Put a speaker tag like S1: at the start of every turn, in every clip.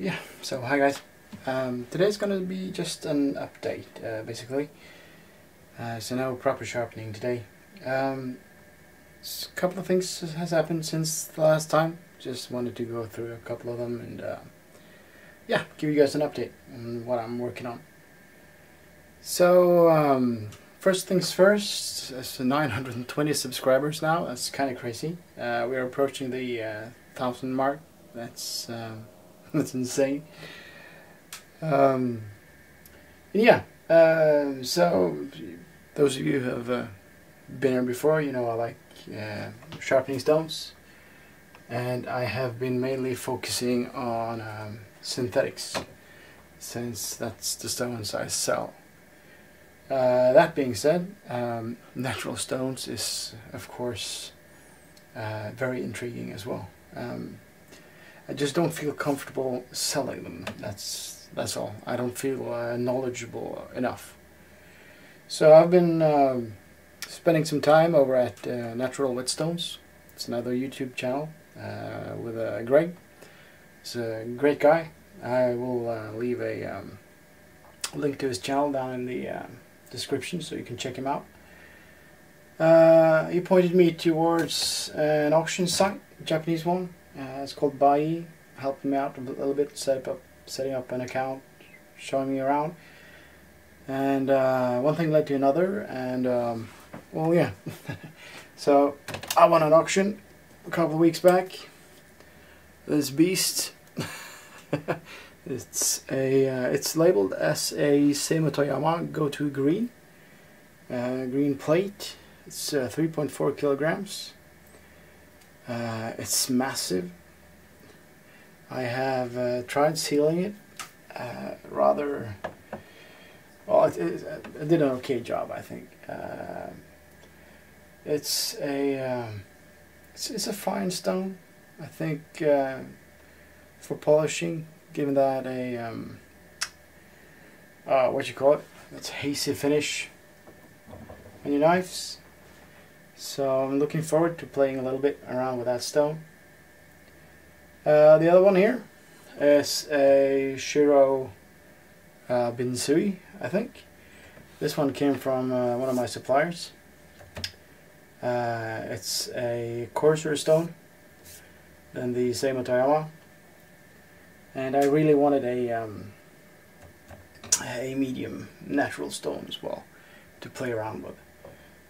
S1: Yeah, so hi guys. Today's gonna be just an update, basically. So no proper sharpening today. A couple of things has happened since the last time. Just wanted to go through a couple of them and yeah, give you guys an update on what I'm working on. So first things first, it's 920 subscribers now. That's kind of crazy. We're approaching the 1,000 mark. That's that's insane. Yeah. So those of you who have been here before, you know I like sharpening stones, and I have been mainly focusing on synthetics, since that's the stones I sell. That being said, natural stones is of course very intriguing as well. I just don't feel comfortable selling them. That's all. I don't feel knowledgeable enough. So I've been spending some time over at Natural Whetstones. It's another YouTube channel with Greg. He's a great guy. I will leave a link to his channel down in the description so you can check him out. He pointed me towards an auction site, a Japanese one. It's called Bai. Helped me out a little bit, setting up an account, showing me around, and one thing led to another, and well, yeah. So I won an auction a couple of weeks back. This beast, it's labeled as a Seimotoyama Go-To Green, green plate. It's 3.4 kilograms. It's massive. I have tried sealing it. Rather, well, I did an okay job, I think. It's a fine stone, I think, for polishing. Given that a what you call it? It's hazy finish on your knives. So I'm looking forward to playing a little bit around with that stone. The other one here is a Shiro Binsui, I think. This one came from one of my suppliers. It's a coarser stone than the Seimotoyama, and I really wanted a medium natural stone as well to play around with.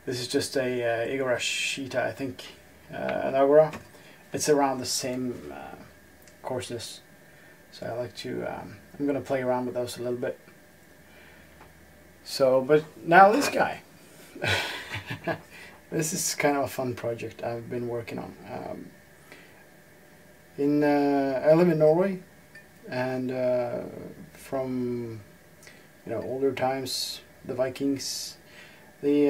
S1: This is just a Igarashi, I think, an Agora. It's around the same coarseness, so I like to. I'm gonna play around with those a little bit. So, but now this guy. This is kind of a fun project I've been working on. I live in Norway, and from older times, the Vikings, they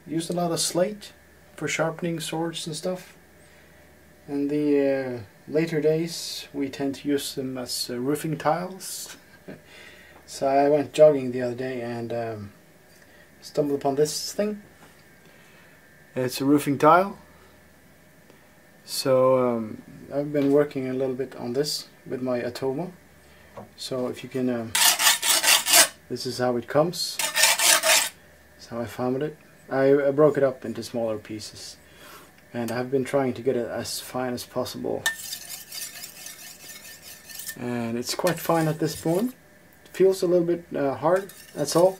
S1: used a lot of slate for sharpening swords and stuff. In the later days, we tend to use them as roofing tiles. So I went jogging the other day and stumbled upon this thing. It's a roofing tile. So I've been working a little bit on this with my Atoma. So if you can, this is how it comes. That's how I found it. I broke it up into smaller pieces, and I've been trying to get it as fine as possible. And it's quite fine at this point. It feels a little bit hard, that's all.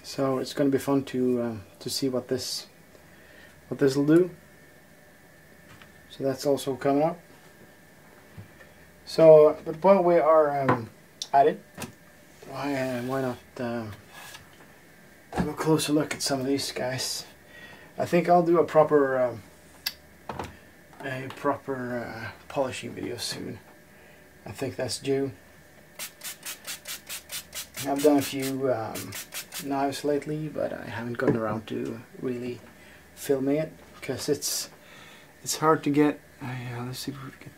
S1: So it's going to be fun to see what this will do. So that's also coming up. So at the point we are at it, why not have a closer look at some of these guys. I think I'll do a proper polishing video soon. I think that's due. I've done a few knives lately, but I haven't gotten around to really filming it because it's hard to get. Let's see if we can get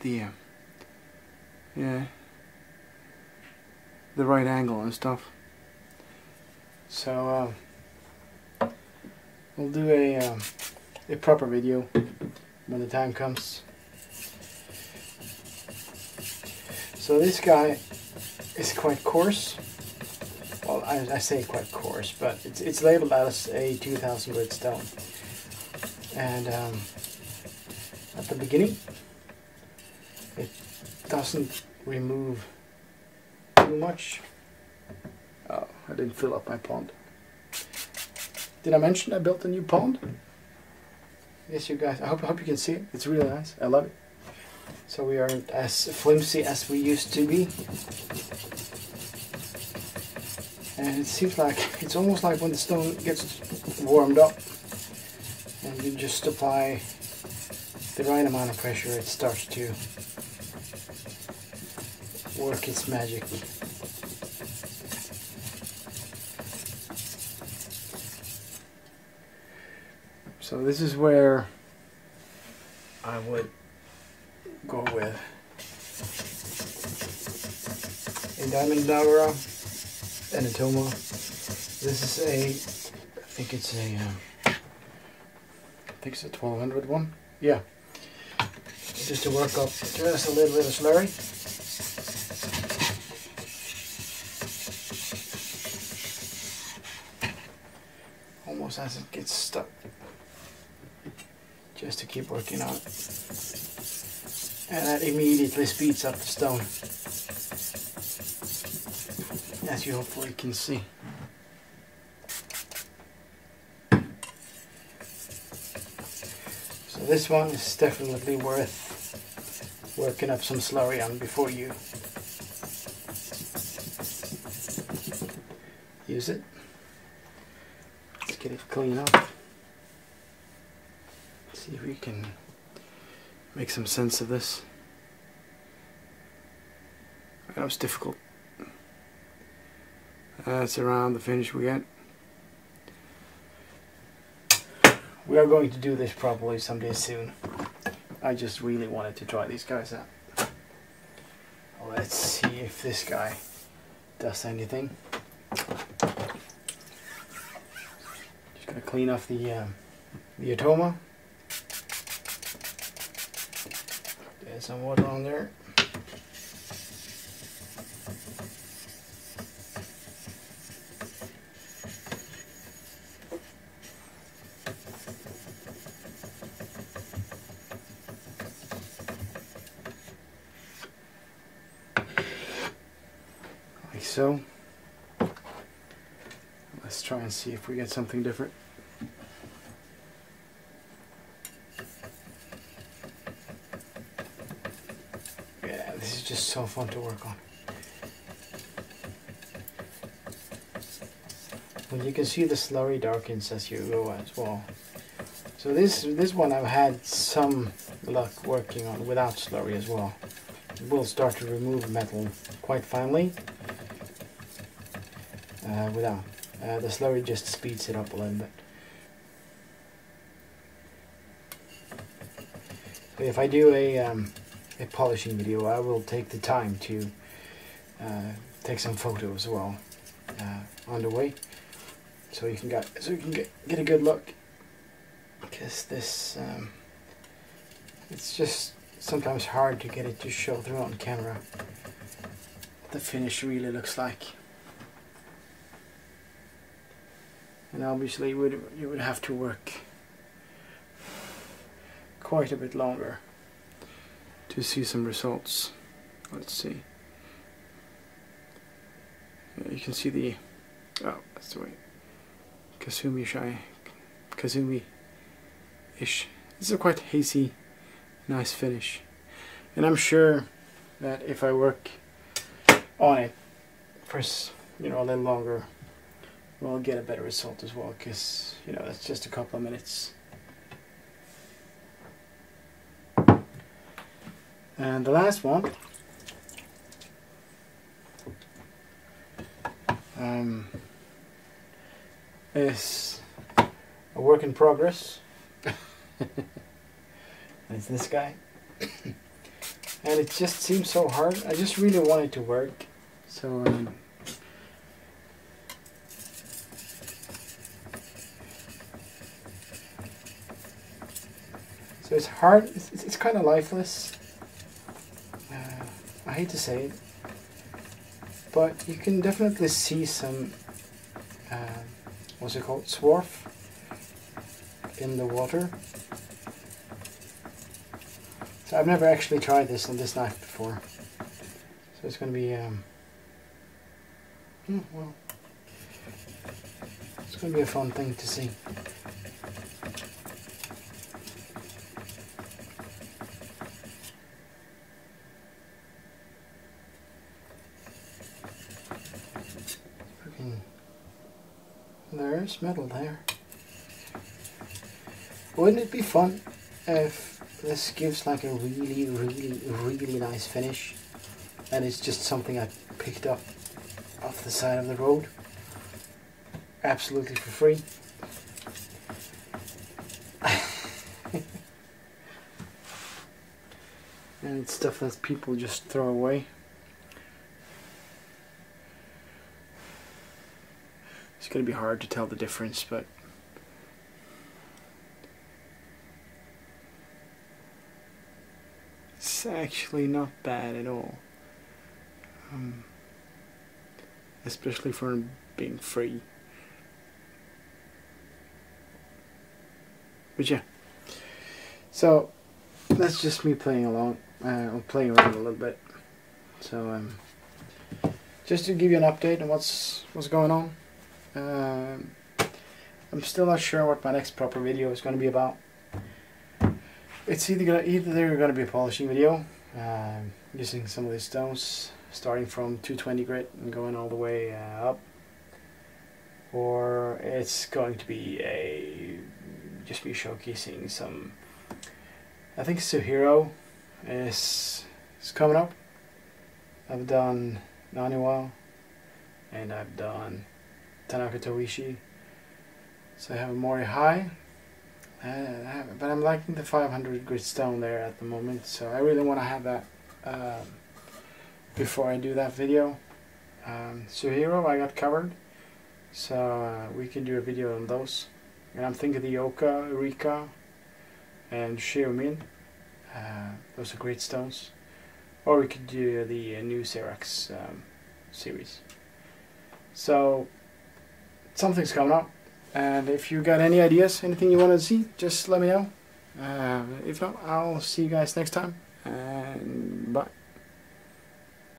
S1: the right angle and stuff. So we'll do a proper video when the time comes. So this guy is quite coarse. Well, I say quite coarse, but it's labeled as a 2000 grit stone. And at the beginning, it doesn't remove too much. Oh, I didn't fill up my pond. Did I mention I built a new pond? Yes, you guys. I hope you can see it. It's really nice. I love it. So we aren't as flimsy as we used to be. And it seems like it's almost like when the stone gets warmed up and you just apply the right amount of pressure, it starts to work its magic. So this is where I would go with a diamond dagger and a toma. This is a, I think it's a 1200 one. Yeah. Just to work up just a little bit of slurry. Almost as it gets stuck. Just to keep working on it. And that immediately speeds up the stone, as you hopefully can see. So this one is definitely worth working up some slurry on before you use it. Let's get it clean up. See if we can make some sense of this. That was difficult. That's around the finish we get. We are going to do this properly someday soon. I just really wanted to try these guys out. Let's see if this guy does anything. Just gonna clean off the atoma. Get some water on there. Like so. Let's try and see if we get something different. Yeah, this is just so fun to work on. Well, you can see the slurry darkens as you go as well. So this one I've had some luck working on without slurry as well. It will start to remove metal quite finely. Without. The slurry just speeds it up a little bit. So if I do a polishing video, I will take the time to take some photos as well on the way, so you can get a good look. Because this it's just sometimes hard to get it to show through on camera what the finish really looks like. And obviously you would have to work quite a bit longer to see some results. Let's see. Yeah, you can see the, oh, that's the way, Kazumi-ish. This is a quite hazy, nice finish. And I'm sure that if I work on it for, you know, a little longer, we'll get a better result as well, because, you know, that's just a couple of minutes. And the last one is a work in progress. It's this guy. And it just seems so hard. I just really want it to work. So so it's hard. It's kind of lifeless. I hate to say it, but you can definitely see some, what's it called, swarf in the water. So I've never actually tried this on this knife before, so it's going to be, well, it's going to be a fun thing to see. There's metal there. Wouldn't it be fun if this gives like a really nice finish and it's just something I picked up off the side of the road absolutely for free? And it's stuff that people just throw away. It's going to be hard to tell the difference, but it's actually not bad at all, especially for being free. But yeah, so that's just me playing along. I'm playing around a little bit. So just to give you an update on what's going on. I'm still not sure what my next proper video is going to be about. It's either going to be a polishing video, using some of these stones, starting from 220 grit and going all the way up, or it's going to be just be showcasing some. I think Suhiro is coming up. I've done Naniwa, and I've done Tanaka Toishi, so I have a Mori High, but I'm liking the 500 grit stone there at the moment, so I really want to have that before I do that video. Suhiro I got covered, so we can do a video on those, and I'm thinking the Oka, Rika and Shiomin, those are great stones, or we could do the new Xerax series. So something's coming up, and if you got any ideas, anything you want to see, just let me know. If not, I'll see you guys next time, and